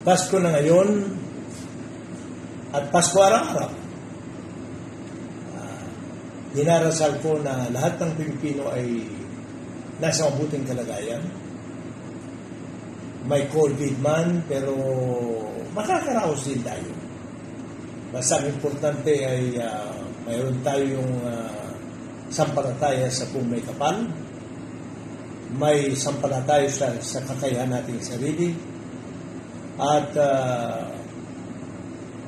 Pasko na ngayon at Pasko araw-araw. Dinarasal ko na lahat ng Pilipino ay nasa mabuting kalagayan. May COVID man, pero makakaraos din tayo. Basta ang importante ay mayroon tayong sampalataya sa kung may kapal, may sampalataya sa kakayahan nating sarili, at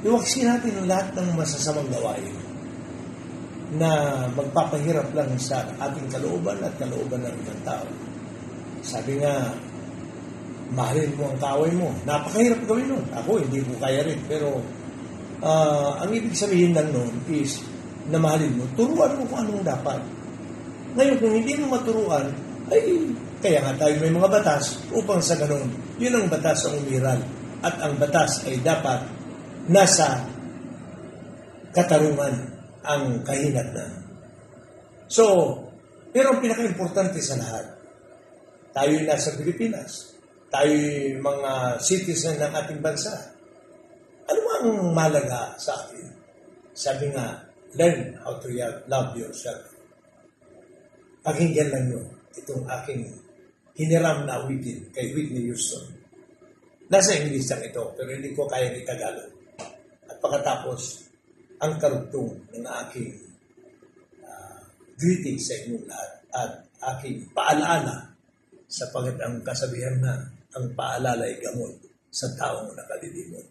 iwaksin natin ang lahat ng masasamang gawain na magpapahirap lang sa ating kalooban at kalooban ng ibang tao. Sabi nga, mahalin mo ang kaaway mo. Napakahirap gawin nun. Ako, hindi ko kaya rin. Pero, ang ibig sabihin lang nun is, na mahalin mo, turuan mo kung anong dapat. Ngayon, kung hindi mo maturuan, ay, kaya nga tayo may mga batas upang sa ganun, yun ang batas ang umiral. At ang batas ay dapat nasa katarungan ang kahinatnan. So, pero ang pinaka-importante sa lahat, tayo'y nasa Pilipinas. Tayo'y mga citizen ng ating bansa. Ano ang malaga sa atin? Sabi nga, learn how to love yourself. Pakinggan lang nyo itong aking hiniram na awitin kay Whitney Houston. Nasa English lang ito, pero hindi ko kaya ni Tagalog. At pagkatapos, ang karugtong ng aking greeting sa inyong lahat at aking paalaala sapagat ang kasabihan na ang paalala ay gamot sa taong nakalilimot.